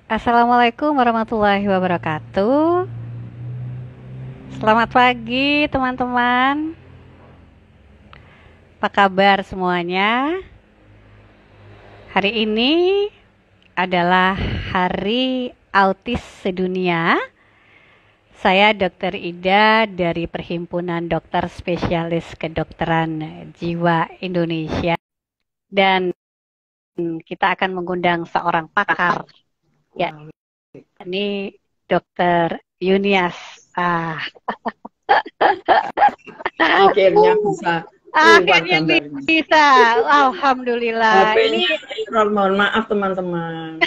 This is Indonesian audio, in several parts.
Assalamualaikum warahmatullahi wabarakatuh. Selamat pagi teman-teman. Apa kabar semuanya? Hari ini adalah Hari Autis Sedunia. Saya Dr. Ida dari Perhimpunan Dokter Spesialis Kedokteran Jiwa Indonesia. Dan kita akan mengundang seorang pakar. Ya, ini Dr. Yunias. Akhirnya bisa keluar Akhirnya gambarnya. bisa. Alhamdulillah. Ini HP-nya error, mohon maaf teman-teman.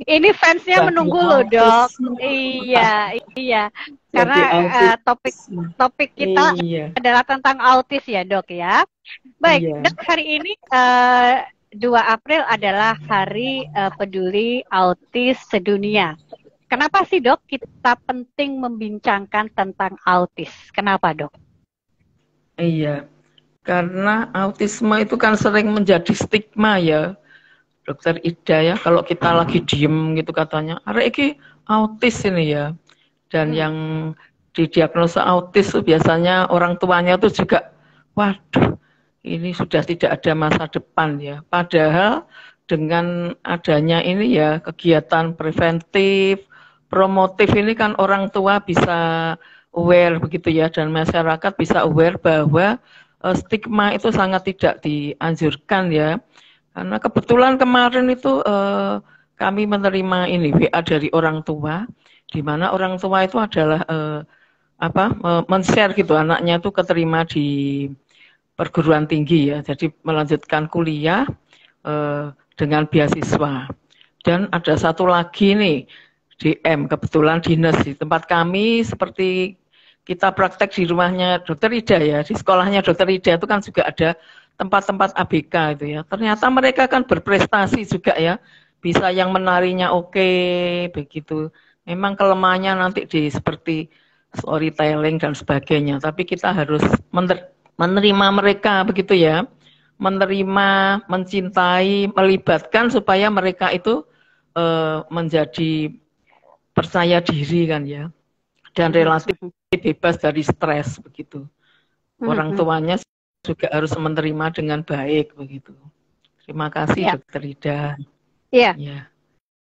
ini fansnya Jadi menunggu loh, Dok. autis. Iya, iya. Karena Jadi autis. topik kita Iya, adalah tentang autis ya, Dok ya. Baik, iya, Dok, hari ini 2 April adalah Hari Peduli Autis Sedunia. Kenapa sih, Dok, kita penting membincangkan tentang autis? Kenapa, Dok? iya. Karena autisme itu kan sering menjadi stigma ya, Dokter Ida ya. Kalau kita lagi diem gitu katanya, arek iki autis ini ya. Dan Hmm. yang didiagnosa autis itu biasanya orang tuanya tuh juga, waduh, ini sudah tidak ada masa depan ya. Padahal dengan adanya ini ya kegiatan preventif, promotif ini kan orang tua bisa aware begitu ya, dan masyarakat bisa aware bahwa stigma itu sangat tidak dianjurkan ya. Karena kebetulan kemarin itu kami menerima ini WA dari orang tua, di mana orang tua itu adalah men-share gitu anaknya itu keterima di perguruan tinggi ya, jadi melanjutkan kuliah dengan beasiswa. Dan ada satu lagi nih, DM, kebetulan dinas di tempat kami, seperti kita praktek di rumahnya Dokter Ida ya, di sekolahnya Dokter Ida itu kan juga ada tempat-tempat ABK itu ya. Ternyata mereka kan berprestasi juga ya, bisa yang menarinya oke, begitu. Memang kelemahannya nanti di seperti storytelling dan sebagainya, tapi kita harus menerima mereka begitu ya, menerima, mencintai, melibatkan supaya mereka itu menjadi percaya diri kan ya, dan relatif bebas dari stres begitu. Orang tuanya juga harus menerima dengan baik begitu. Terima kasih Ya, Dokter Ida. ya. Ya.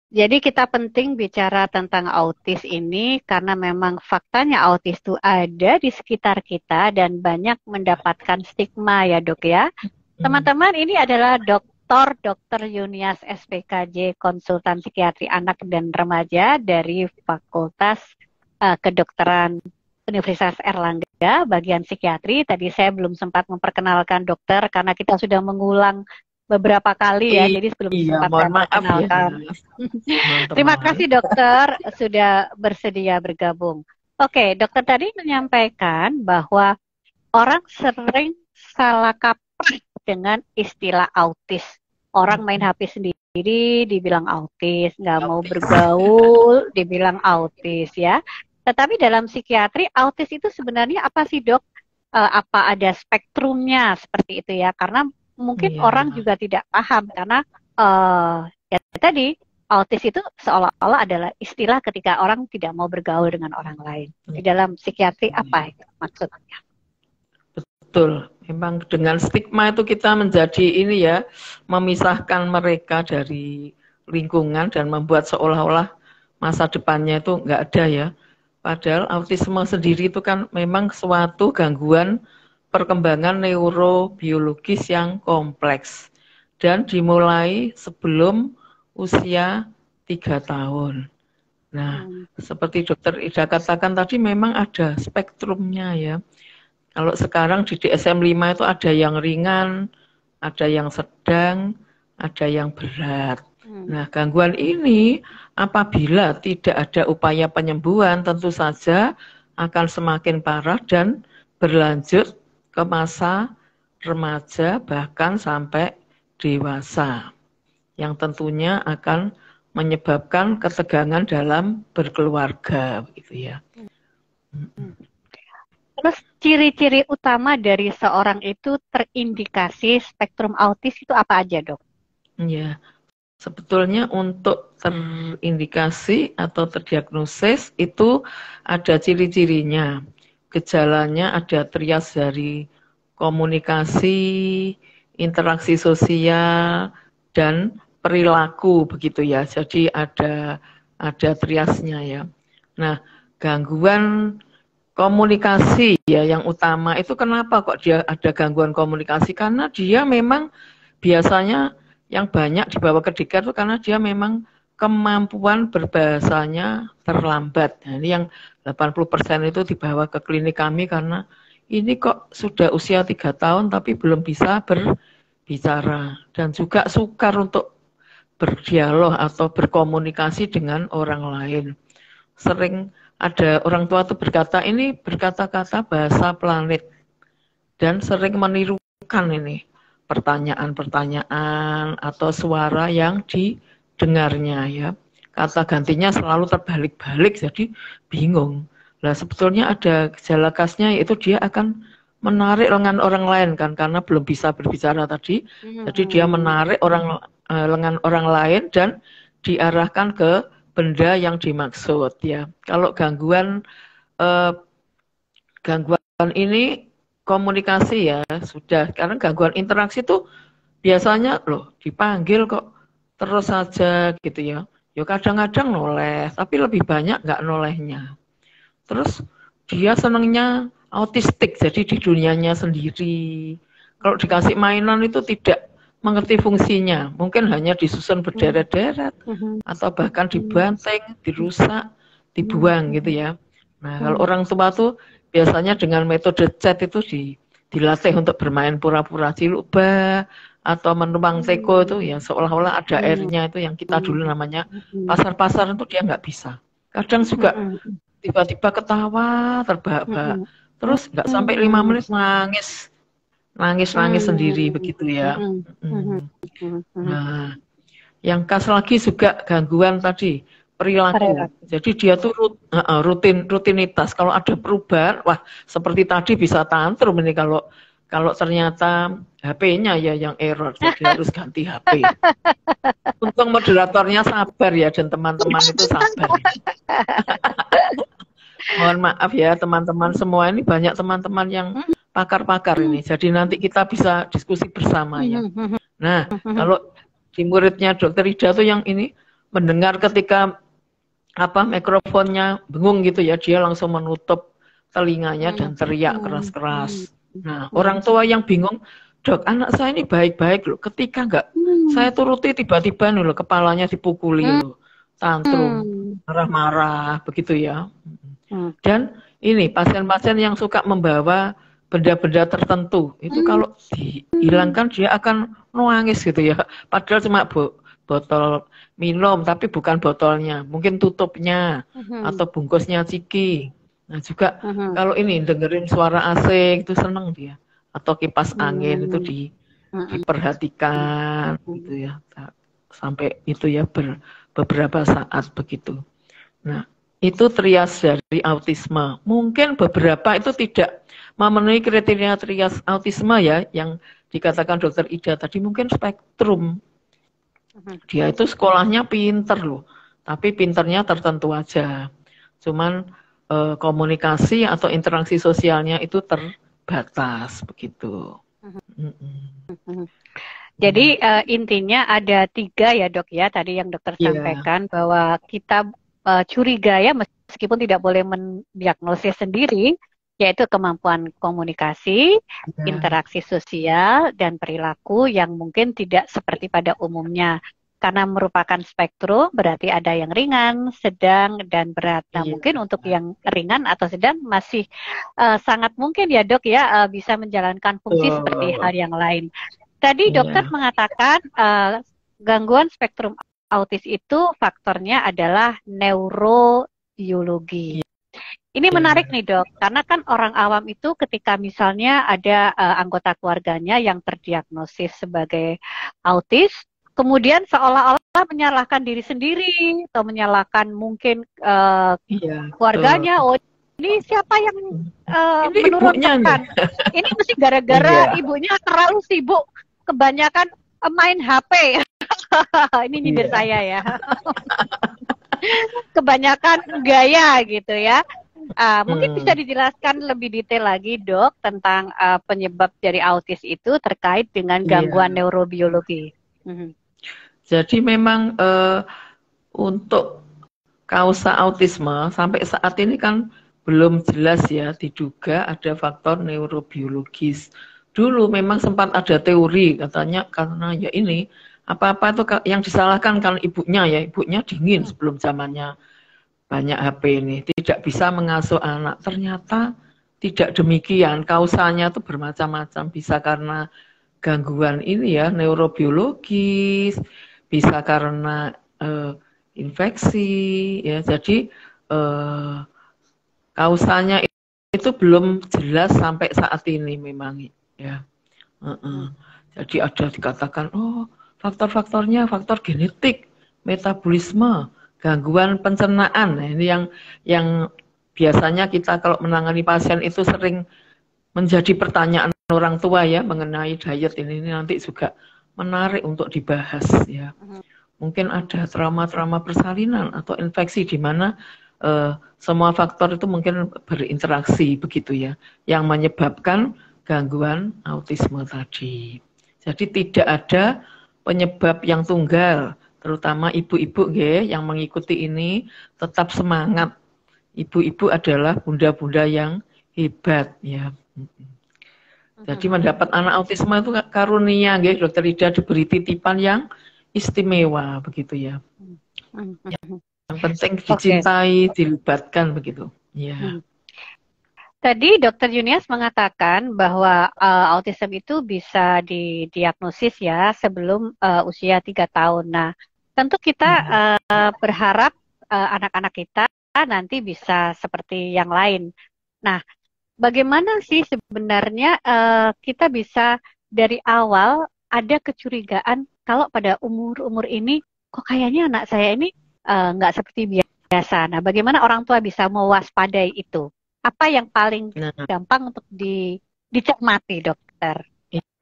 Jadi kita penting bicara tentang autis ini karena memang faktanya autis itu ada di sekitar kita dan banyak mendapatkan stigma ya, Dok ya. Hmm. Teman-teman, ini adalah Dr. Yunias SPKJ, konsultan psikiatri anak dan remaja dari Fakultas Kedokteran Universitas Erlangga, bagian psikiatri. Tadi saya belum sempat memperkenalkan dokter karena kita sudah mengulang beberapa kali ya, jadi belum Iya, sempat mohon saya maaf ya perkenalkan. Terima teman-teman. kasih dokter sudah bersedia bergabung. Oke, dokter tadi menyampaikan bahwa orang sering salah kaprah dengan istilah autis. Orang main HP sendiri dibilang autis, nggak mau bergaul dibilang autis ya. Tetapi dalam psikiatri autis itu sebenarnya apa sih, Dok? Apa ada spektrumnya seperti itu ya? Karena mungkin Iya, orang juga tidak paham karena ya tadi autis itu seolah-olah adalah istilah ketika orang tidak mau bergaul dengan orang lain. Di dalam psikiatri apa itu maksudnya? betul. Memang dengan stigma itu kita menjadi ini ya, memisahkan mereka dari lingkungan dan membuat seolah-olah masa depannya itu nggak ada ya. Padahal autisme sendiri itu kan memang suatu gangguan perkembangan neurobiologis yang kompleks dan dimulai sebelum usia 3 tahun. Nah, seperti Dokter Ida katakan tadi memang ada spektrumnya ya. Kalau sekarang di DSM-5 itu ada yang ringan, ada yang sedang, ada yang berat. Nah, gangguan ini apabila tidak ada upaya penyembuhan tentu saja akan semakin parah dan berlanjut ke masa remaja bahkan sampai dewasa, yang tentunya akan menyebabkan ketegangan dalam berkeluarga gitu ya. Terus ciri-ciri utama dari seorang itu terindikasi spektrum autis itu apa aja, Dok? Ya, Sebetulnya untuk terindikasi atau terdiagnosis itu ada ciri-cirinya. Gejalanya ada trias dari komunikasi, interaksi sosial, dan perilaku begitu ya. Jadi ada triasnya ya. Nah, gangguan komunikasi ya yang utama itu kenapa kok dia ada gangguan komunikasi? Karena dia memang biasanya yang banyak dibawa ke Dika itu karena dia memang kemampuan berbahasanya terlambat. Nah, ini yang 80% itu dibawa ke klinik kami karena ini kok sudah usia 3 tahun tapi belum bisa berbicara dan juga sukar untuk berdialog atau berkomunikasi dengan orang lain. Sering ada orang tua tuh berkata ini berkata-kata bahasa planet dan sering menirukan ini pertanyaan-pertanyaan atau suara yang didengarnya ya. Kata gantinya selalu terbalik-balik jadi bingung. Nah, sebetulnya ada gejala khasnya yaitu dia akan menarik lengan orang lain kan karena belum bisa berbicara tadi. Jadi dia menarik lengan orang lain dan diarahkan ke benda yang dimaksud ya. Kalau gangguan ini komunikasi ya sudah, karena gangguan interaksi itu biasanya loh dipanggil kok terus saja gitu ya. Ya kadang-kadang noleh, tapi lebih banyak nggak nolehnya. Terus dia senangnya autistik, jadi di dunianya sendiri. Kalau dikasih mainan itu tidak mengerti fungsinya, mungkin hanya disusun berderet-deret atau bahkan dibanting, dirusak, dibuang gitu ya. Nah kalau orang tua tuh biasanya dengan metode chat itu dilatih untuk bermain pura-pura ciluba atau menumpang teko itu ya seolah-olah ada airnya itu yang kita dulu namanya pasar-pasar itu dia nggak bisa. Kadang juga tiba-tiba ketawa terbahak-bahak, terus nggak sampai 5 menit nangis sendiri begitu ya. Nah, yang khas lagi juga gangguan tadi perilaku. Jadi dia tuh rutinitas. Kalau ada perubahan, wah seperti tadi bisa tantrum ini kalau ternyata HP-nya ya yang error, jadi harus ganti HP. Untung moderatornya sabar ya dan teman-teman itu sabar. Mohon maaf ya teman-teman semua, ini banyak teman-teman yang pakar-pakar ini. Jadi nanti kita bisa diskusi bersama ya. Nah, kalau di muridnya Dokter Ida tuh yang ini mendengar ketika mikrofonnya bengung gitu ya, dia langsung menutup telinganya dan teriak keras-keras. Nah, orang tua yang bingung, Dok, anak saya ini baik-baik loh, ketika enggak saya turuti tiba-tiba nih loh kepalanya dipukuli loh, tantrum, marah-marah begitu ya. Dan ini pasien-pasien yang suka membawa benda-benda tertentu itu kalau dihilangkan dia akan nangis gitu ya, padahal cuma botol minum tapi bukan botolnya, mungkin tutupnya atau bungkusnya ciki. Nah juga kalau ini dengerin suara AC itu seneng dia, atau kipas angin itu diperhatikan gitu ya sampai itu ya beberapa saat begitu. Nah itu trias dari autisme. Mungkin beberapa itu tidak memenuhi kriteria trias autisme ya, yang dikatakan Dokter Ida tadi mungkin spektrum. Dia itu sekolahnya pinter loh, tapi pinternya tertentu aja. Cuman komunikasi atau interaksi sosialnya itu terbatas begitu. Jadi intinya ada 3 ya dok ya, tadi yang dokter sampaikan bahwa kita curiga ya meskipun tidak boleh mendiagnosis sendiri, yaitu kemampuan komunikasi, interaksi sosial, dan perilaku yang mungkin tidak seperti pada umumnya. Karena merupakan spektrum, berarti ada yang ringan, sedang, dan berat. Nah, mungkin untuk yang ringan atau sedang masih sangat mungkin ya dok ya bisa menjalankan fungsi seperti hal yang lain. Tadi dokter mengatakan gangguan spektrum autis itu faktornya adalah neurobiologi. Ini menarik nih dok, karena kan orang awam itu ketika misalnya ada anggota keluarganya yang terdiagnosis sebagai autis, kemudian seolah-olah menyalahkan diri sendiri atau menyalahkan mungkin keluarganya. Oh, ini siapa yang menurunkan? Ini mesti gara-gara ibunya terlalu sibuk, kebanyakan main HP. Ini nyindir Iya. saya ya. Kebanyakan gaya gitu ya. Mungkin bisa Hmm. dijelaskan lebih detail lagi dok tentang penyebab dari autis itu terkait dengan gangguan Iya. neurobiologi. Mhm. Jadi memang untuk kausa autisme sampai saat ini kan belum jelas ya, diduga ada faktor neurobiologis. Dulu memang sempat ada teori katanya karena ya ini apa-apa itu yang disalahkan kan ibunya ya, ibunya dingin sebelum zamannya banyak HP ini, tidak bisa mengasuh anak. Ternyata tidak demikian, kausanya itu bermacam-macam, bisa karena gangguan ini ya neurobiologis, bisa karena infeksi ya. Jadi eh, kausanya itu belum jelas sampai saat ini memang ya. Mhm. Jadi ada dikatakan oh faktor-faktornya faktor genetik, metabolisme, gangguan pencernaan. Nah, ini yang biasanya kita kalau menangani pasien itu sering menjadi pertanyaan orang tua ya mengenai diet ini nanti juga menarik untuk dibahas ya. Mhm. Mungkin ada trauma-trauma persalinan atau infeksi di mana semua faktor itu mungkin berinteraksi begitu ya, yang menyebabkan gangguan autisme tadi. Jadi tidak ada penyebab yang tunggal, terutama ibu-ibu yang mengikuti ini tetap semangat. Ibu-ibu adalah bunda-bunda yang hebat ya. Jadi Mhm. mendapat anak autisme itu karunia, Dokter Ida diberi titipan yang istimewa begitu ya. Mhm. Mhm. Yang penting Oke. dicintai, dilibatkan begitu. Ya. Mhm. Tadi Dokter Junias mengatakan bahwa autism itu bisa didiagnosis ya sebelum usia 3 tahun. Nah, tentu kita berharap anak-anak kita nanti bisa seperti yang lain. Nah, bagaimana sih sebenarnya kita bisa dari awal ada kecurigaan kalau pada umur-umur ini kok kayaknya anak saya ini nggak seperti biasa. Nah, bagaimana orang tua bisa mewaspadai itu? Apa yang paling Nah, gampang untuk dicermati, dokter?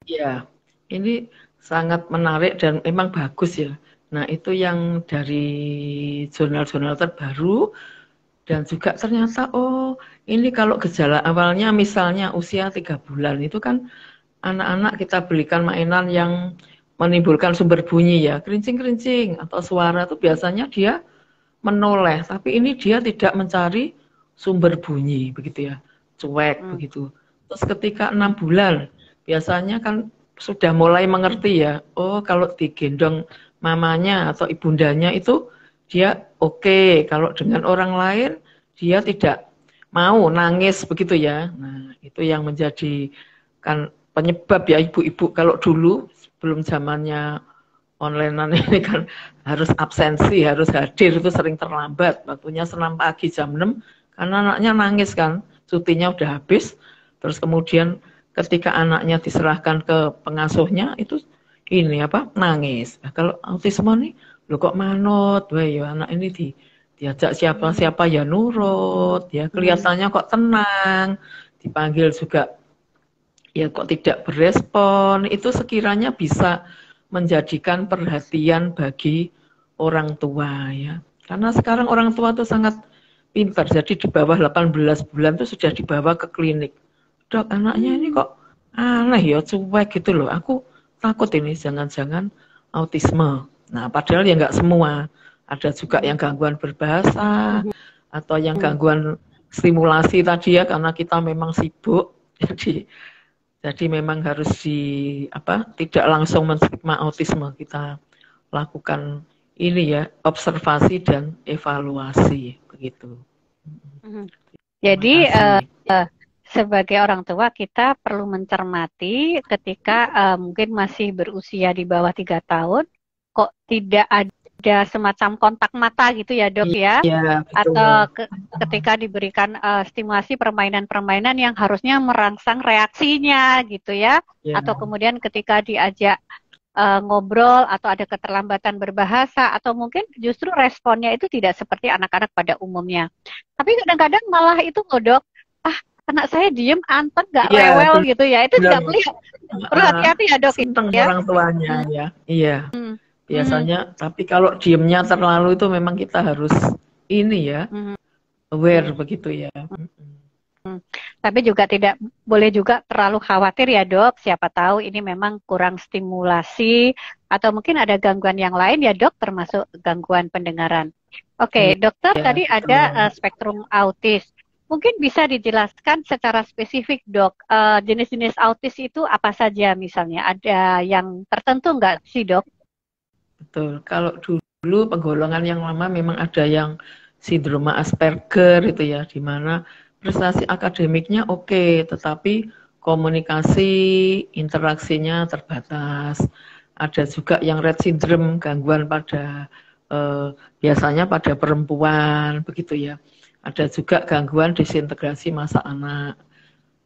ya. Ini sangat menarik dan memang bagus ya. Nah, itu yang dari jurnal-jurnal terbaru dan juga ternyata oh, ini kalau gejala awalnya misalnya usia 3 bulan itu kan anak-anak kita belikan mainan yang menimbulkan sumber bunyi ya, kerincing-kerincing atau suara itu biasanya dia menoleh, tapi ini dia tidak mencari sumber bunyi begitu ya, cuek Hmm. begitu. Terus ketika 6 bulan, biasanya kan sudah mulai mengerti ya, oh kalau digendong mamanya atau ibundanya itu dia oke, kalau dengan orang lain dia tidak mau nangis begitu ya. Nah itu yang menjadi kan penyebab ya ibu-ibu kalau dulu sebelum zamannya onlinean ini kan harus absensi, harus hadir itu sering terlambat. Waktunya senam pagi jam 6 karena anaknya nangis kan, cutinya udah habis. Terus kemudian ketika anaknya diserahkan ke pengasuhnya itu ini apa nangis. Nah, kalau autisme nih lo kok manut, wah ya anak ini diajak siapa-siapa ya nurut, ya kelihatannya kok tenang, dipanggil juga ya kok tidak berespon, itu sekiranya bisa menjadikan perhatian bagi orang tua ya. Karena sekarang orang tua tuh sangat pintar, jadi di bawah 18 bulan tuh sudah dibawa ke klinik. Dok, anaknya ini kok aneh ya, cuek gitu loh. Aku takut ini jangan-jangan autisme. Nah, padahal ya nggak semua. Ada juga yang gangguan berbahasa, atau yang gangguan stimulasi tadi ya, karena kita memang sibuk. Jadi memang harus tidak langsung menstigma autisme, kita lakukan ini ya observasi dan evaluasi begitu. Mhm. Terima Jadi kasih. sebagai orang tua kita perlu mencermati ketika mungkin masih berusia di bawah 3 tahun, kok tidak ada semacam kontak mata gitu ya dok ya, Iya atau betul. ketika diberikan stimulasi permainan-permainan yang harusnya merangsang reaksinya gitu ya, Ya, atau kemudian ketika diajak ngobrol atau ada keterlambatan berbahasa atau mungkin justru responnya itu tidak seperti anak-anak pada umumnya. Tapi kadang-kadang malah itu loh dok, anak saya diem, anteng, nggak Iya, rewel gitu ya. Itu juga benar. perlu hati-hati ya dok Seneng ya. orang tuanya ya. Iya, Hmm. Hmm. biasanya. Tapi kalau diemnya terlalu itu memang kita harus ini ya, Hmm. aware begitu ya. Hmm. Tapi juga tidak boleh juga terlalu khawatir ya dok. Siapa tahu ini memang kurang stimulasi atau mungkin ada gangguan yang lain ya dok, termasuk gangguan pendengaran. Oke, dokter Iya, tadi ada betul. spektrum autis. Mungkin bisa dijelaskan secara spesifik dok, jenis-jenis autis itu apa saja misalnya? Ada yang tertentu nggak sih dok? Betul. Kalau dulu penggolongan yang lama memang ada yang sindroma Asperger itu ya, di mana prestasi akademiknya oke, tetapi komunikasi interaksinya terbatas. Ada juga yang Rett syndrome, gangguan pada biasanya pada perempuan begitu ya. Ada juga gangguan disintegrasi masa anak.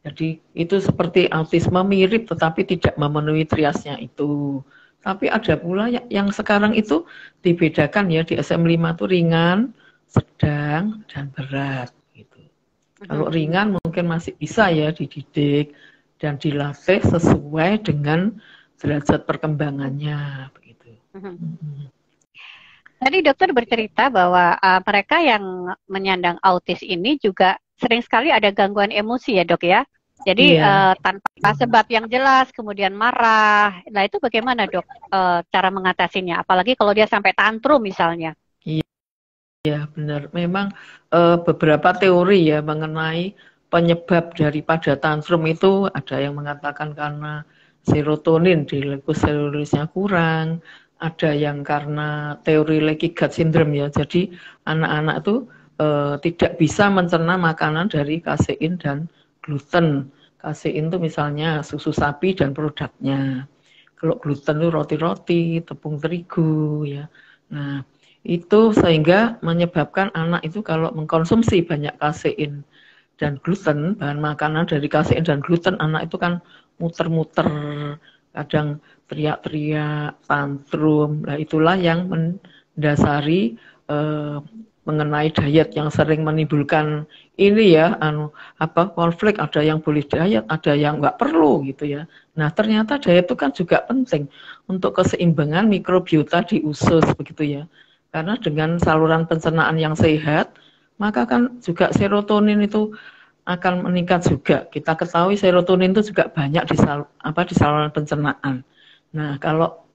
Jadi itu seperti autisme mirip tetapi tidak memenuhi triasnya itu. Tapi ada pula yang sekarang itu dibedakan ya di SM5 itu ringan, sedang, dan berat gitu. Kalau ringan mungkin masih bisa ya dididik dan dilatih sesuai dengan derajat perkembangannya begitu. Tadi dokter bercerita bahwa mereka yang menyandang autis ini juga sering sekali ada gangguan emosi ya dok ya. Jadi Iya. tanpa sebab yang jelas, kemudian marah. Nah itu bagaimana dok cara mengatasinya? Apalagi kalau dia sampai tantrum misalnya. Iya benar. Memang beberapa teori ya mengenai penyebab daripada tantrum itu ada yang mengatakan karena serotonin di leukus seluloidnya kurang, ada yang karena teori leaky gut syndrome ya. Jadi anak-anak itu tidak bisa mencerna makanan dari kasein dan gluten. Kasein itu misalnya susu sapi dan produknya. Kalau gluten itu roti-roti, tepung terigu ya. Nah, itu sehingga menyebabkan anak itu kalau mengkonsumsi banyak kasein dan gluten, bahan makanan dari kasein dan gluten, anak itu kan muter-muter, kadang teriak-teriak, tantrum. Nah, itulah yang mendasari mengenai diet yang sering menimbulkan ini ya, konflik. Ada yang boleh diet, ada yang nggak perlu gitu ya. Nah, ternyata diet itu kan juga penting untuk keseimbangan mikrobiota di usus begitu ya. Karena dengan saluran pencernaan yang sehat, maka kan juga serotonin itu akan meningkat juga. Kita ketahui serotonin itu juga banyak di saluran pencernaan. Nah, kalau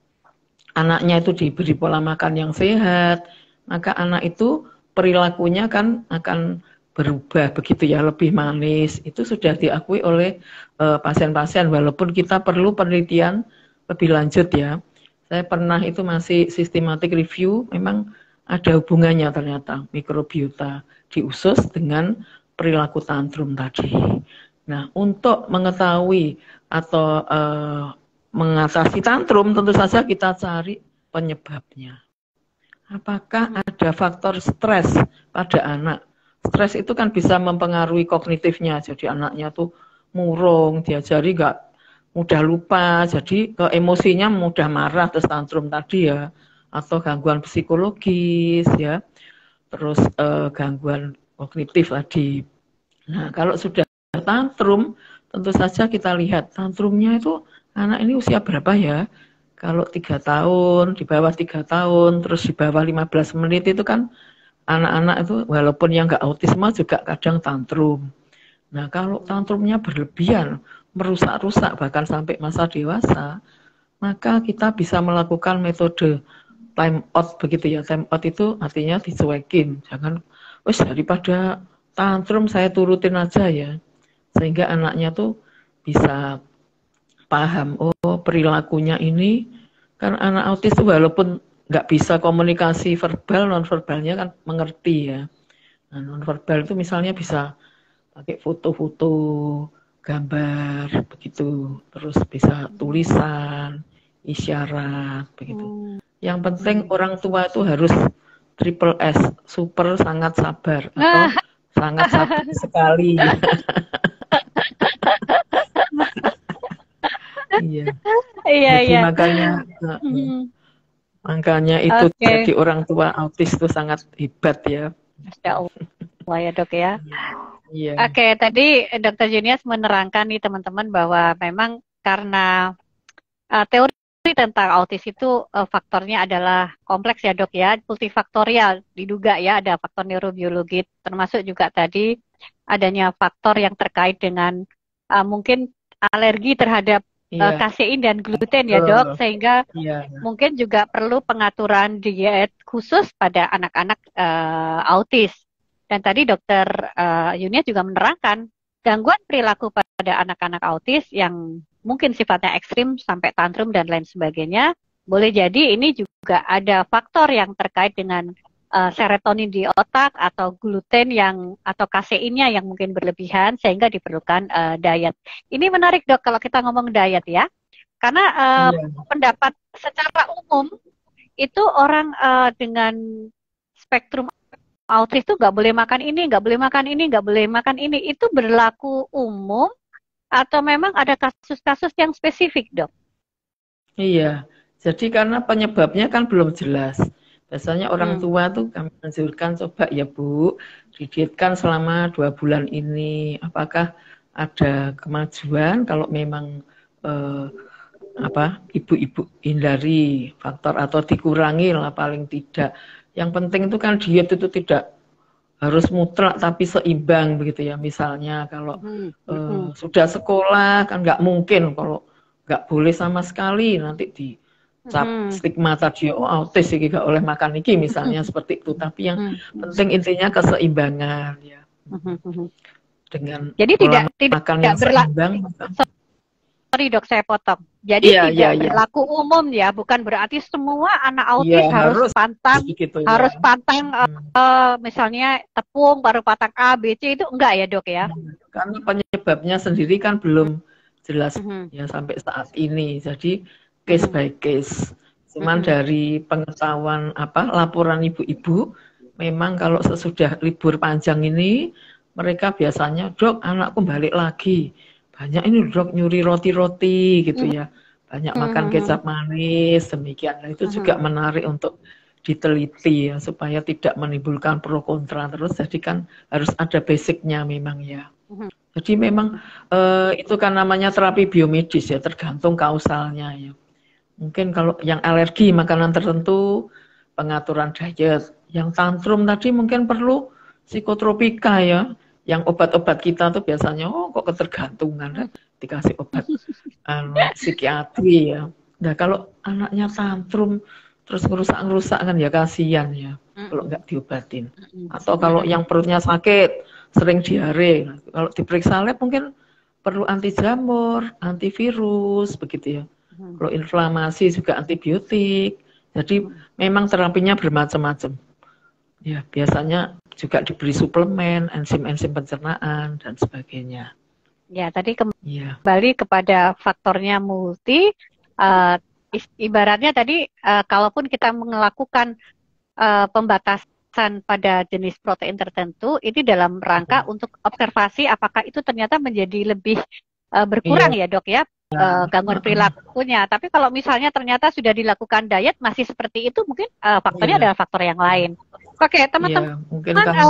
anaknya itu diberi pola makan yang sehat, maka anak itu perilakunya kan akan berubah begitu ya, lebih manis. Itu sudah diakui oleh pasien-pasien, walaupun kita perlu penelitian lebih lanjut ya. Saya pernah itu masih systematic review, memang ada hubungannya ternyata mikrobiota di usus dengan perilaku tantrum tadi. Nah, untuk mengetahui atau mengatasi tantrum, tentu saja kita cari penyebabnya. Apakah ada faktor stres pada anak? Stres itu kan bisa mempengaruhi kognitifnya, jadi anaknya tuh murung, diajari nggak mudah lupa, jadi emosinya mudah marah, terus tantrum tadi ya, atau gangguan psikologis ya, terus gangguan kognitif tadi. Nah, kalau sudah tantrum, tentu saja kita lihat tantrumnya itu anak ini usia berapa ya? Kalau 3 tahun, di bawah 3 tahun, terus di bawah 15 menit itu kan anak-anak itu walaupun yang nggak autisme juga kadang tantrum. Nah, kalau tantrumnya berlebihan, merusak-rusak bahkan sampai masa dewasa, maka kita bisa melakukan metode time out begitu ya. Time out itu artinya dicuekin. Jangan, wes daripada tantrum saya turutin aja ya. Sehingga anaknya tuh bisa paham, oh perilakunya ini, kan anak autis tuh walaupun nggak bisa komunikasi verbal, nonverbalnya kan mengerti ya. Nah, nonverbal itu misalnya bisa pakai foto-foto, gambar, begitu. Terus bisa tulisan, isyarat, begitu. Yang penting orang tua itu harus triple S, super sangat sabar, atau sangat sabar sekali. Iya. Iya, Jadi iya. makanya itu jadi orang tua autis itu sangat hebat ya. Masya Allah ya dok ya. Iya. Oke, tadi Dr. Junius menerangkan nih teman-teman bahwa memang karena teori tentang autis itu faktornya adalah kompleks ya dok ya, multifaktorial diduga ya, ada faktor neurobiologi termasuk juga tadi adanya faktor yang terkait dengan mungkin alergi terhadap Iya, kasein dan gluten ya betul. dok, sehingga Iya. mungkin juga perlu pengaturan diet khusus pada anak-anak autis. Dan tadi dokter Yunia juga menerangkan gangguan perilaku pada anak-anak autis yang mungkin sifatnya ekstrim sampai tantrum dan lain sebagainya. Boleh jadi ini juga ada faktor yang terkait dengan serotonin di otak atau gluten yang atau kaseinnya yang mungkin berlebihan sehingga diperlukan diet. Ini menarik dok kalau kita ngomong diet ya. Karena Iya. pendapat secara umum itu orang dengan spektrum autis itu nggak boleh makan ini, nggak boleh makan ini, nggak boleh makan ini. Itu berlaku umum atau memang ada kasus-kasus yang spesifik, dok? Iya. Jadi karena penyebabnya kan belum jelas. Biasanya orang Hmm. tua tuh kami anjurkan coba ya Bu, didietkan selama 2 bulan ini. Apakah ada kemajuan kalau memang eh, ibu-ibu hindari faktor atau dikurangi lah paling tidak. Yang penting itu kan diet itu tidak harus mutlak tapi seimbang begitu ya. Misalnya kalau Hmm. Hmm. sudah sekolah kan nggak mungkin kalau nggak boleh sama sekali nanti dicap Hmm. stigma tadi oh autis ini nggak oleh makan iki misalnya seperti itu. Tapi yang Hmm. penting intinya keseimbangan ya. Hmm. Dengan Jadi pola tidak makan yang berlaku. seimbang. Sorry dok, saya potong. Jadi Iya, iya, tidak iya. berlaku umum ya, bukan berarti semua anak Iya, autis harus harus pantang, begitu ya. Hmm. misalnya tepung baru patang A, B, C itu enggak ya dok ya? Karena penyebabnya sendiri kan belum jelas Mhm. ya sampai saat ini. Jadi case Mhm. by case. Cuman Mhm. dari pengetahuan laporan ibu-ibu, memang kalau sesudah libur panjang ini mereka biasanya, "Dok, anakku balik lagi. Banyak ini Dok nyuri roti-roti gitu ya. Banyak makan Mhm. kecap manis demikian." Nah, itu juga Mhm. menarik untuk diteliti ya supaya tidak menimbulkan pro kontra terus. Jadi kan harus ada basicnya memang ya. Mhm. Jadi memang itu kan namanya terapi biomedis ya, tergantung kausalnya ya. Mungkin kalau yang alergi makanan tertentu, pengaturan diet. Yang tantrum tadi mungkin perlu psikotropika ya. Yang obat-obat kita tuh biasanya, oh kok ketergantungan, dikasih obat psikiatri ya. Nah kalau anaknya tantrum, terus ngerusak-ngerusak kan ya kasihan ya, kalau nggak diobatin. Atau kalau yang perutnya sakit, sering diare. Nah, kalau diperiksa lab mungkin perlu anti jamur, antivirus, begitu ya. Kalau inflamasi juga antibiotik. Jadi memang terapinya bermacam-macam. Ya, biasanya juga diberi suplemen, enzim-enzim pencernaan dan sebagainya. Ya, tadi Iya. kembali kepada faktornya multi, uh, ibaratnya tadi kalaupun kita melakukan pembatasan pada jenis protein tertentu, ini dalam rangka untuk observasi apakah itu ternyata menjadi lebih berkurang Iya. ya dok ya gangguan perilakunya. Tapi kalau misalnya ternyata sudah dilakukan diet masih seperti itu, mungkin faktornya Iya. adalah faktor yang lain. Oke, teman-teman Iya, mungkin karena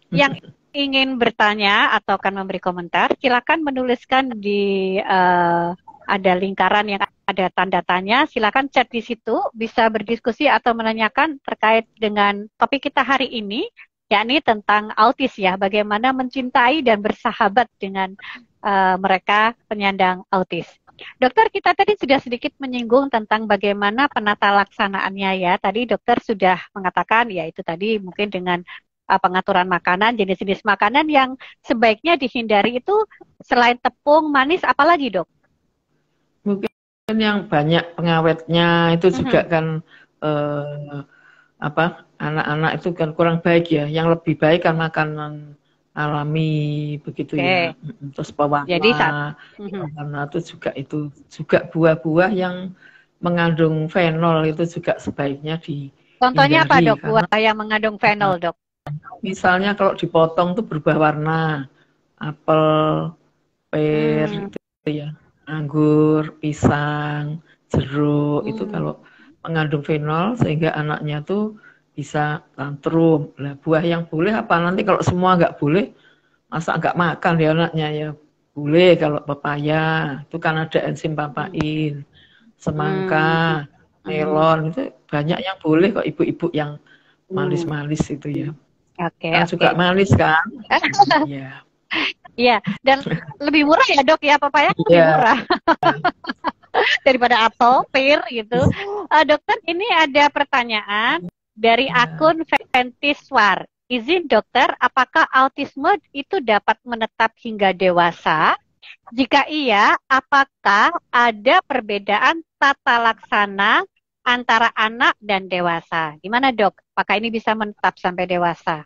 yang ingin bertanya atau akan memberi komentar, silakan menuliskan di ada lingkaran yang ada tanda tanya, silakan chat di situ, bisa berdiskusi atau menanyakan terkait dengan topik kita hari ini, yakni tentang autis ya, bagaimana mencintai dan bersahabat dengan mereka penyandang autis. Dokter, kita tadi sudah sedikit menyinggung tentang bagaimana penata laksanaannya ya. Tadi dokter sudah mengatakan ya itu tadi mungkin dengan pengaturan makanan, jenis-jenis makanan yang sebaiknya dihindari itu selain tepung, manis, apalagi dok? mungkin yang banyak pengawetnya itu juga kan anak-anak itu kan kurang baik ya. Yang lebih baik kan makanan alami begitu ya. Oke. Terus Jadi saat pewarna itu juga buah-buah yang mengandung fenol itu juga sebaiknya contohnya apa dihindari dok karena buah yang mengandung fenol dok? misalnya kalau dipotong tuh berubah warna, apel, pir Hmm. itu ya, anggur, pisang, jeruk itu Hmm. kalau mengandung fenol sehingga anaknya tuh bisa tantrum. Lah buah yang boleh apa? Nanti kalau semua nggak boleh, masa nggak makan ya anaknya ya? Boleh kalau pepaya, itu kan ada enzim papain. Hmm. Semangka, Hmm. melon, itu banyak yang boleh kok ibu-ibu yang Hmm. manis-manis itu ya. Oke, Kan oke. juga manis kan? Iya. Iya, dan lebih murah ya dok ya, papaya lebih Iya. murah daripada apel, pir gitu. Dokter, ini ada pertanyaan dari Iya. akun Ventiswar. Izin dokter, apakah autisme itu dapat menetap hingga dewasa? Jika iya, apakah ada perbedaan tata laksana antara anak dan dewasa? Gimana dok? Apakah ini bisa menetap sampai dewasa?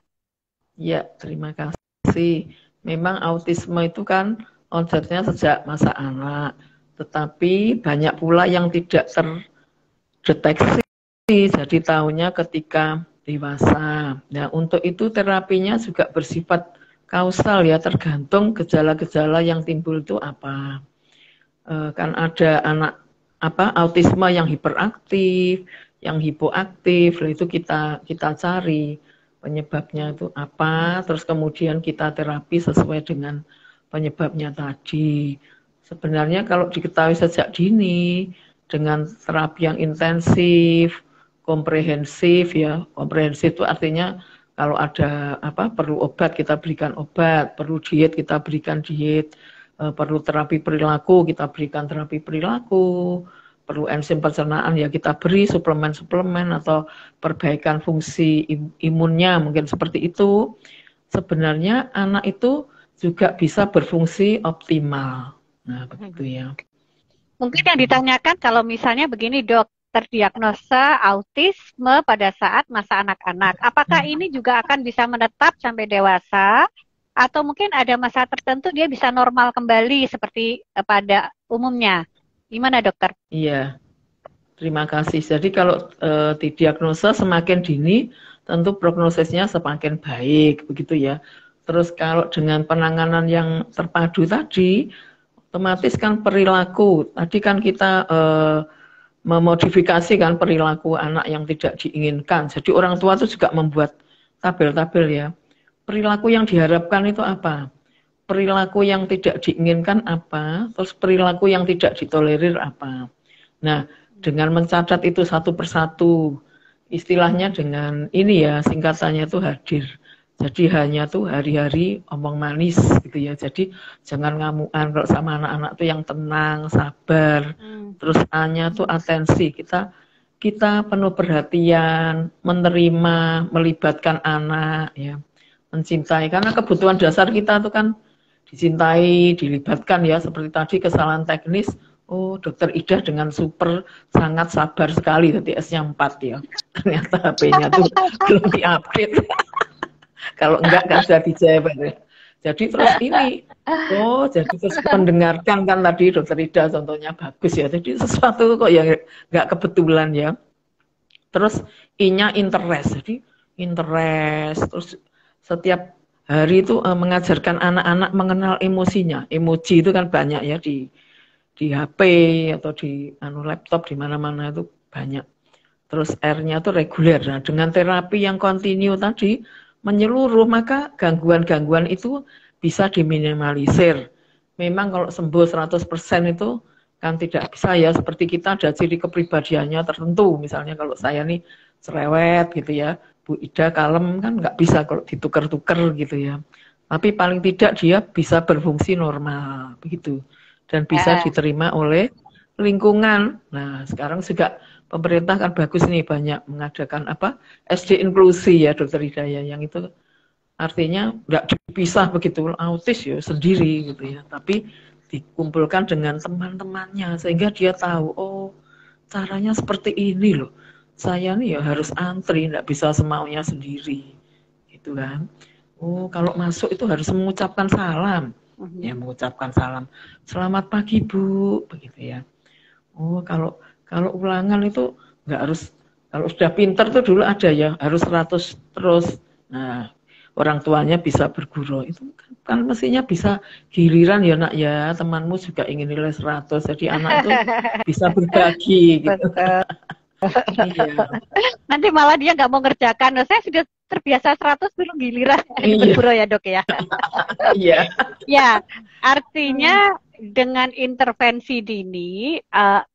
Ya, terima kasih. Memang autisme itu kan onsetnya sejak masa anak, tetapi banyak pula yang tidak terdeteksi, jadi tahunya ketika dewasa. Nah, untuk itu terapinya juga bersifat kausal ya, tergantung gejala-gejala yang timbul itu apa. Kan ada anak autisme yang hiperaktif, yang hipoaktif, itu kita cari penyebabnya itu apa, terus kemudian kita terapi sesuai dengan penyebabnya tadi. Sebenarnya kalau diketahui sejak dini dengan terapi yang intensif, komprehensif ya, komprehensif itu artinya kalau ada perlu obat kita berikan obat, perlu diet kita berikan diet, perlu terapi perilaku, kita berikan terapi perilaku, perlu enzim pencernaan ya kita beri suplemen-suplemen atau perbaikan fungsi imunnya mungkin seperti itu. Sebenarnya anak itu juga bisa berfungsi optimal. Nah, begitu ya. Mungkin yang ditanyakan kalau misalnya begini dok, terdiagnosa autisme pada saat masa anak-anak, apakah ini juga akan bisa menetap sampai dewasa? Atau mungkin ada masa tertentu dia bisa normal kembali seperti pada umumnya? Gimana dokter? Iya, terima kasih. Jadi kalau didiagnosa semakin dini, tentu prognosisnya semakin baik, begitu ya. Terus kalau dengan penanganan yang terpadu tadi, otomatis kan perilaku. Tadi kan kita memodifikasi kan perilaku anak yang tidak diinginkan. Jadi orang tua itu juga membuat tabel-tabel ya. Perilaku yang diharapkan itu apa? Perilaku yang tidak diinginkan apa? Terus perilaku yang tidak ditolerir apa? Nah, dengan mencatat itu satu persatu, istilahnya dengan ini ya, singkatannya itu hadir. Jadi hanya tuh hari-hari omong manis gitu ya. Jadi jangan ngamuan kalau sama anak-anak tuh yang tenang, sabar. Terus A-nya tuh atensi. Kita penuh perhatian, menerima, melibatkan anak ya. Mencintai karena kebutuhan dasar kita tuh kan dicintai, dilibatkan ya seperti tadi kesalahan teknis. Oh, dokter Ida dengan super sangat sabar sekali, tadi S-nya 4 ya. Ternyata HP-nya tuh belum diupdate. Kalau enggak kan sudah dijawab ya. Jadi terus ini, jadi terus mendengarkan kan tadi dokter Ida contohnya bagus ya. Jadi sesuatu kok yang enggak kebetulan ya. Terus I-nya interest, jadi interest. Terus setiap hari itu mengajarkan anak-anak mengenal emosinya. Emoji itu kan banyak ya di HP atau di laptop di mana-mana itu banyak. Terus R-nya itu reguler. Nah, dengan terapi yang kontinu tadi menyeluruh maka gangguan-gangguan itu bisa diminimalisir. Memang kalau sembuh 100% itu kan tidak bisa ya, seperti kita ada ciri kepribadiannya tertentu. Misalnya kalau saya nih cerewet gitu ya, Bu Ida kalem kan nggak bisa kalau ditukar-tukar gitu ya. Tapi paling tidak dia bisa berfungsi normal begitu dan bisa diterima oleh lingkungan. Nah, sekarang juga pemerintah kan bagus nih banyak mengadakan SD inklusi ya dokter Hidayah yang itu artinya nggak dipisah begitu autis ya sendiri gitu ya, tapi dikumpulkan dengan teman-temannya sehingga dia tahu oh caranya seperti ini loh. Saya nih ya harus antri, nggak bisa semaunya sendiri gitu kan. Oh kalau masuk itu harus mengucapkan salam, ya mengucapkan salam selamat pagi Bu begitu ya. Oh kalau ulangan itu nggak harus, kalau sudah pinter tuh dulu ada ya harus 100 terus. Nah orang tuanya bisa berguru itu kan mestinya bisa giliran ya nak ya, temanmu juga ingin nilai 100 jadi anak itu bisa berbagi gitu. Betul. Iya, Nanti malah dia nggak mau ngerjakan. Nah, saya sudah terbiasa 100 belum giliran iya, berburu ya dok ya. iya, Ya, artinya dengan intervensi dini,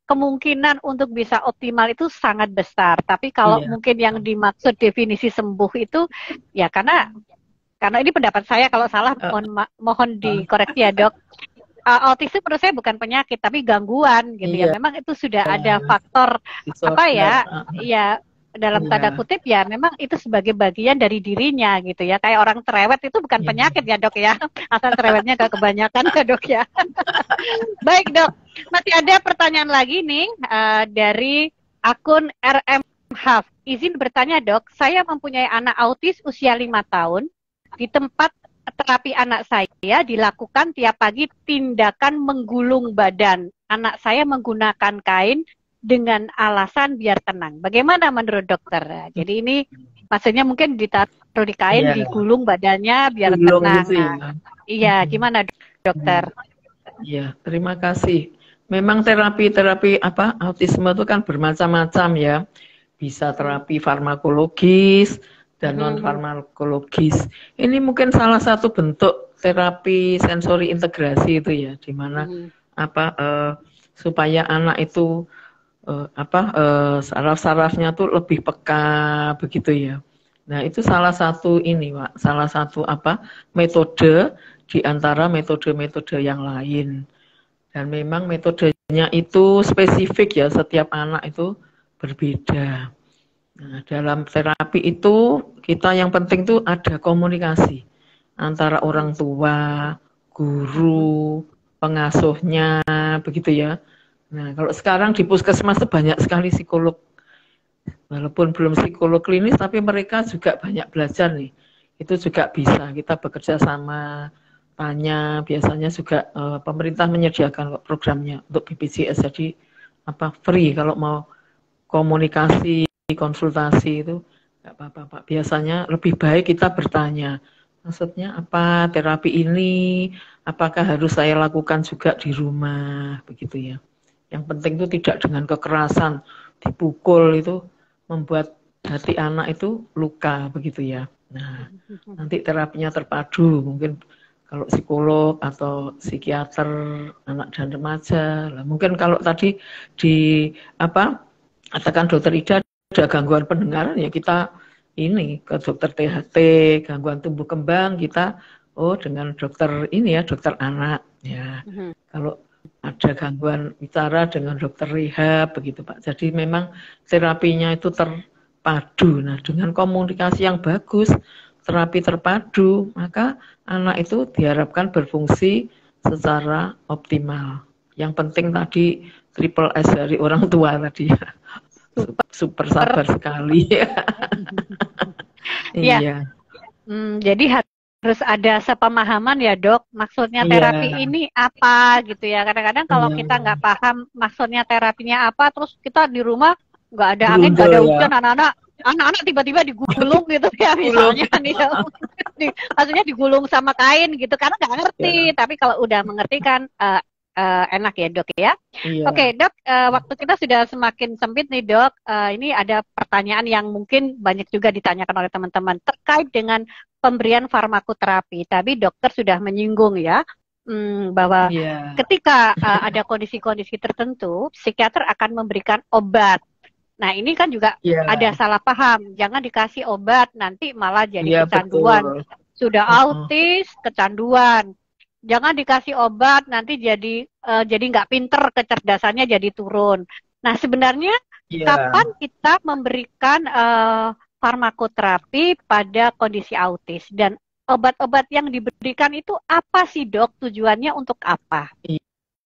kemungkinan untuk bisa optimal itu sangat besar. Tapi kalau iya. mungkin yang dimaksud definisi sembuh itu, ya karena ini pendapat saya, kalau salah Eh, mohon eh, dikoreksi ya dok. Autisme menurut saya bukan penyakit, tapi gangguan gitu ya. iya, Memang itu sudah ada faktor apa disorder. ya, ya dalam tanda Iya, kutip ya memang itu sebagai bagian dari dirinya gitu ya. Kayak orang cerewet itu bukan iya. penyakit ya dok ya. Asal cerewetnya gak kebanyakan ya dok ya. Baik dok, masih ada pertanyaan lagi nih dari akun RM Haf. Izin bertanya dok, saya mempunyai anak autis usia 5 tahun. Di tempat terapi anak saya dilakukan tiap pagi tindakan menggulung badan. Anak saya menggunakan kain dengan alasan biar tenang. Bagaimana menurut dokter? Jadi ini maksudnya mungkin ditaruh di kain, Iya, digulung badannya biar gulung tenang. gitu Nah, ya. iya, gimana dokter? Iya, terima kasih. Memang terapi-terapi apa autisme itu kan bermacam-macam ya. Bisa terapi farmakologis dan non farmakologis. Ini mungkin salah satu bentuk terapi sensori integrasi itu ya, di mana apa supaya anak itu saraf-sarafnya tuh lebih peka begitu ya. Nah, itu salah satu ini, Pak, salah satu metode di antara metode-metode yang lain. Dan memang metodenya itu spesifik ya, setiap anak itu berbeda. Nah, dalam terapi itu kita yang penting tuh ada komunikasi antara orang tua, guru, pengasuhnya, begitu ya. Nah, kalau sekarang di puskesmas itu banyak sekali psikolog, walaupun belum psikolog klinis, tapi mereka juga banyak belajar nih. Itu juga bisa kita bekerja sama, tanya, biasanya juga pemerintah menyediakan programnya untuk BPJS, jadi free kalau mau komunikasi, konsultasi itu nggak apa-apa Pak. Biasanya lebih baik kita bertanya, maksudnya apa terapi ini, apakah harus saya lakukan juga di rumah, begitu ya. Yang penting itu tidak dengan kekerasan, dipukul itu membuat hati anak itu luka, begitu ya. Nah, nanti terapinya terpadu, mungkin kalau psikolog atau psikiater anak dan remaja. Lah, mungkin kalau tadi di katakan dokter Ida ada gangguan pendengaran ya kita ini ke dokter THT, gangguan tumbuh kembang kita dengan dokter ini ya, dokter anak ya. Kalau ada gangguan bicara dengan dokter rehab begitu Pak. Jadi memang terapinya itu terpadu. Nah, dengan komunikasi yang bagus, terapi terpadu, maka anak itu diharapkan berfungsi secara optimal. Yang penting tadi triple S dari orang tua tadi ya. Super sabar sekali. Ya, Iya. jadi harus ada sepemahaman ya dok, maksudnya terapi Iya. ini apa gitu ya. Kadang-kadang kalau Iya. kita nggak paham maksudnya terapinya apa, terus kita di rumah nggak ada angin, nggak Berundul ada ya. hujan, anak-anak tiba-tiba digulung gitu ya Gulung. misalnya nih ya. Maksudnya digulung sama kain gitu karena nggak ngerti. Ya. Tapi kalau udah mengerti kan enak ya dok ya. Iya. Oke dok, waktu kita sudah semakin sempit nih dok. Ini ada pertanyaan yang mungkin banyak juga ditanyakan oleh teman-teman terkait dengan pemberian farmakoterapi. Tapi dokter sudah menyinggung ya bahwa Iya. ketika ada kondisi-kondisi tertentu, psikiater akan memberikan obat. Nah ini kan juga Iya. ada salah paham. Jangan dikasih obat nanti malah jadi Iya, kecanduan. betul. Sudah autis, kecanduan. Jangan dikasih obat nanti jadi nggak pinter, kecerdasannya jadi turun. Nah sebenarnya Iya. kapan kita memberikan farmakoterapi pada kondisi autis dan obat-obat yang diberikan itu apa sih dok? Tujuannya untuk apa?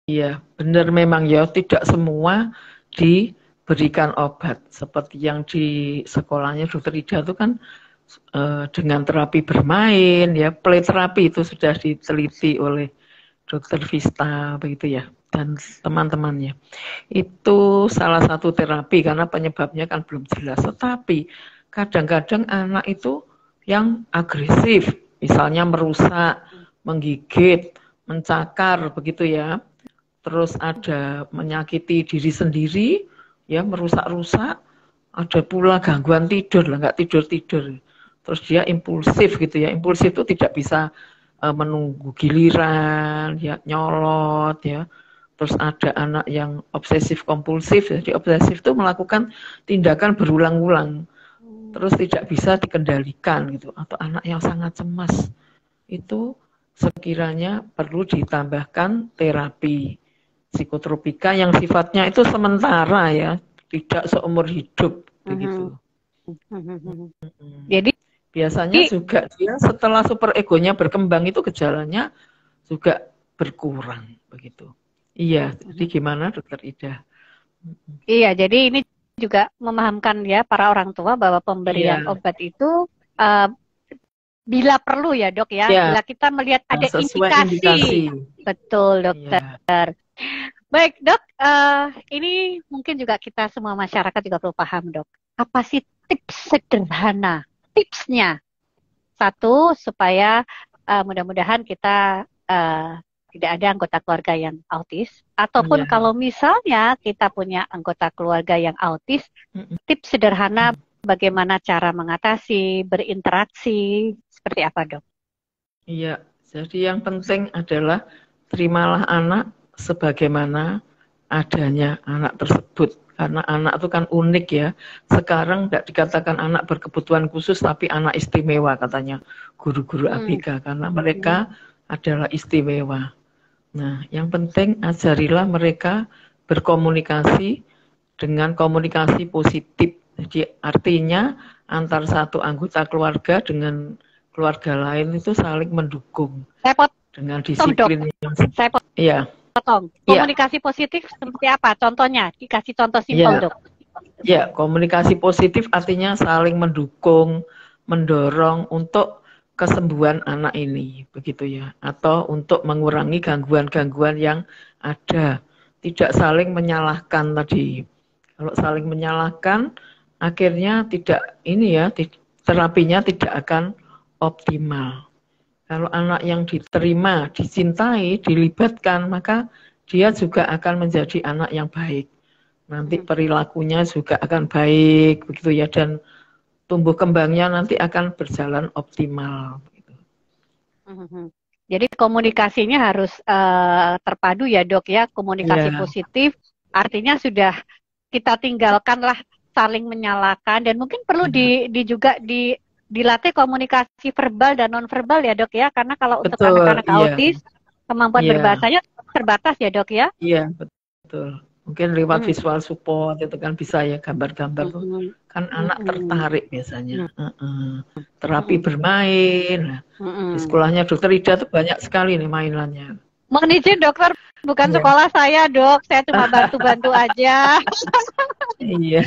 Iya, benar memang ya tidak semua diberikan obat seperti yang di sekolahnya dokter Ida itu kan dengan terapi bermain ya, play terapi itu sudah diteliti oleh dokter Vista begitu ya dan teman-temannya. Itu salah satu terapi karena penyebabnya kan belum jelas. Tetapi kadang-kadang anak itu yang agresif, misalnya merusak, menggigit, mencakar begitu ya. Terus ada menyakiti diri sendiri ya merusak-rusak. Ada pula gangguan tidur lah, nggak tidur-tidur. Terus dia impulsif gitu ya. Impulsif itu tidak bisa menunggu giliran, ya nyolot ya. Terus ada anak yang obsesif kompulsif. Jadi obsesif itu melakukan tindakan berulang-ulang. Terus tidak bisa dikendalikan gitu. Atau anak yang sangat cemas. Itu sekiranya perlu ditambahkan terapi psikotropika yang sifatnya itu sementara ya, tidak seumur hidup begitu. Jadi biasanya juga dia setelah super egonya berkembang itu gejalanya juga berkurang begitu. Iya, jadi gimana Dokter Ida? Iya, jadi ini juga memahamkan ya para orang tua bahwa pemberian obat itu bila perlu ya dok ya, bila kita melihat ada indikasi. Betul dokter. Ya. Baik dok, ini mungkin juga kita semua masyarakat juga perlu paham dok. Apa sih tips sederhana, tipsnya? Satu, supaya mudah-mudahan kita tidak ada anggota keluarga yang autis. Ataupun kalau misalnya kita punya anggota keluarga yang autis, tips sederhana bagaimana cara mengatasi, berinteraksi, seperti apa dok? Iya, jadi yang penting adalah terimalah anak sebagaimana adanya anak tersebut. Karena anak itu kan unik ya. Sekarang tidak dikatakan anak berkebutuhan khusus, tapi anak istimewa katanya guru-guru ABK. Karena mereka adalah istimewa. Nah, yang penting ajarilah mereka berkomunikasi dengan komunikasi positif. Jadi artinya antar satu anggota keluarga dengan keluarga lain itu saling mendukung. Dengan disiplin yang iya. Komunikasi positif seperti apa? Contohnya, dikasih contoh simpel dok. Ya, komunikasi positif artinya saling mendukung, mendorong untuk kesembuhan anak ini, begitu ya. Atau untuk mengurangi gangguan-gangguan yang ada. Tidak saling menyalahkan tadi. Kalau saling menyalahkan, akhirnya tidak ini ya, terapinya tidak akan optimal. Kalau anak yang diterima, dicintai, dilibatkan, maka dia juga akan menjadi anak yang baik. Nanti perilakunya juga akan baik, begitu ya, dan tumbuh kembangnya nanti akan berjalan optimal. Jadi komunikasinya harus terpadu ya dok ya, komunikasi positif. Artinya sudah kita tinggalkanlah saling menyalahkan dan mungkin perlu juga dilatih komunikasi verbal dan non-verbal ya dok ya, karena kalau untuk anak-anak autis kemampuan berbahasanya terbatas ya dok ya. Iya betul. Mungkin lewat visual support itu kan bisa ya, gambar-gambar tuh kan anak tertarik biasanya. Terapi bermain. Di sekolahnya Dokter Ida tuh banyak sekali nih mainannya. Mohon izin dokter, bukan sekolah saya dok, saya cuma bantu-bantu aja. Iya.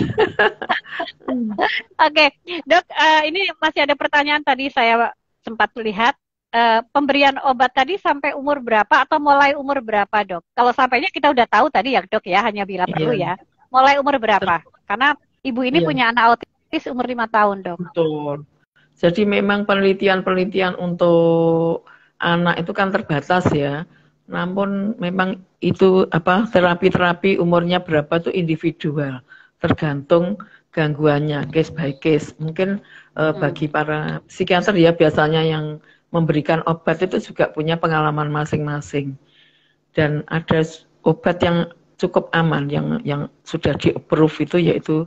Oke, dok, ini masih ada pertanyaan tadi saya sempat lihat. Pemberian obat tadi sampai umur berapa atau mulai umur berapa dok? Kalau sampainya kita udah tahu tadi ya dok ya, hanya bila perlu ya. Mulai umur berapa? Karena ibu ini punya anak autis umur 5 tahun dok. Betul. Jadi memang penelitian-penelitian untuk anak itu kan terbatas ya. Namun memang itu terapi-terapi umurnya berapa itu individual, tergantung gangguannya, case by case. Mungkin bagi para psikiater ya biasanya yang memberikan obat itu juga punya pengalaman masing-masing. Dan ada obat yang cukup aman yang sudah di-approve itu yaitu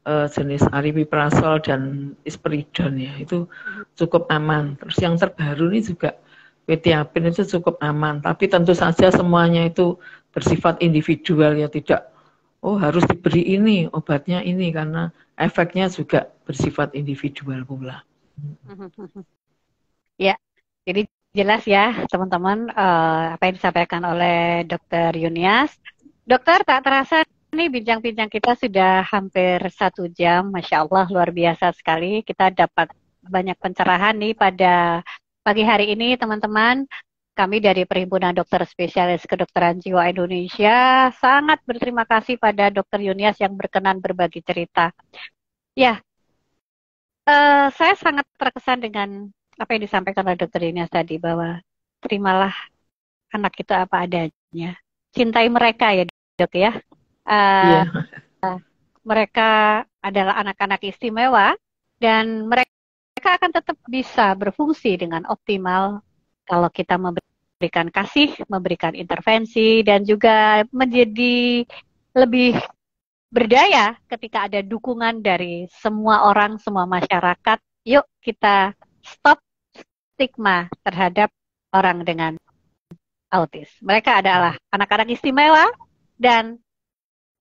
jenis aripiprazol dan risperidon ya, itu cukup aman. Terus yang terbaru ini juga quetiapin itu cukup aman, tapi tentu saja semuanya itu bersifat individual ya, tidak harus diberi ini obatnya ini, karena efeknya juga bersifat individual pula. Ya, jadi jelas ya teman-teman apa yang disampaikan oleh Dr. Yunias. Dokter, tak terasa nih bincang-bincang kita sudah hampir 1 jam, Masya Allah luar biasa sekali. Kita dapat banyak pencerahan nih pada pagi hari ini teman-teman. Kami dari Perhimpunan Dokter Spesialis Kedokteran Jiwa Indonesia sangat berterima kasih pada Dr. Yunias yang berkenan berbagi cerita. Ya, saya sangat terkesan dengan apa yang disampaikan oleh Dr. Yunias tadi, bahwa terimalah anak itu apa adanya. Cintai mereka ya dok ya. mereka adalah anak-anak istimewa dan mereka akan tetap bisa berfungsi dengan optimal kalau kita memberikan kasih, memberikan intervensi, dan juga menjadi lebih berdaya ketika ada dukungan dari semua orang, semua masyarakat. Yuk kita stop stigma terhadap orang dengan autis. Mereka adalah anak-anak istimewa dan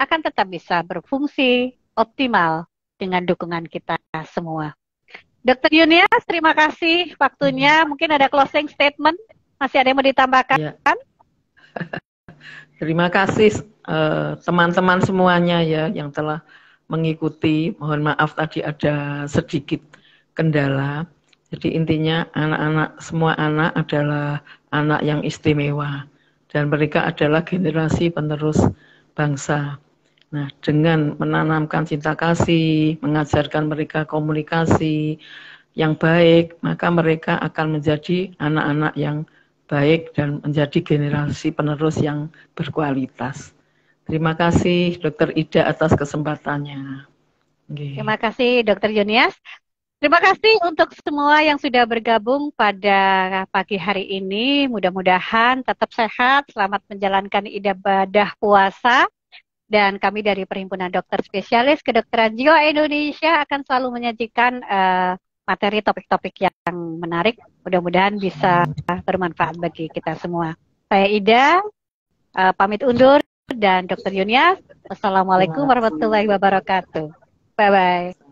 akan tetap bisa berfungsi optimal dengan dukungan kita semua. Dokter Yunias, terima kasih waktunya. Mungkin ada closing statement. Masih ada yang mau ditambahkan? Ya. Terima kasih teman-teman semuanya ya yang telah mengikuti. Mohon maaf tadi ada sedikit kendala. Jadi intinya anak-anak, semua anak adalah anak yang istimewa dan mereka adalah generasi penerus bangsa. Nah, dengan menanamkan cinta kasih, mengajarkan mereka komunikasi yang baik, maka mereka akan menjadi anak-anak yang baik dan menjadi generasi penerus yang berkualitas. Terima kasih Dr. Ida atas kesempatannya. Terima kasih Dr. Yunias. Terima kasih untuk semua yang sudah bergabung pada pagi hari ini. Mudah-mudahan tetap sehat, selamat menjalankan ibadah puasa. Dan kami dari Perhimpunan Dokter Spesialis Kedokteran Jiwa Indonesia akan selalu menyajikan materi topik-topik yang menarik. Mudah-mudahan bisa bermanfaat bagi kita semua. Saya Ida, pamit undur, dan Dr. Yunias. Wassalamualaikum warahmatullahi wabarakatuh. Bye-bye.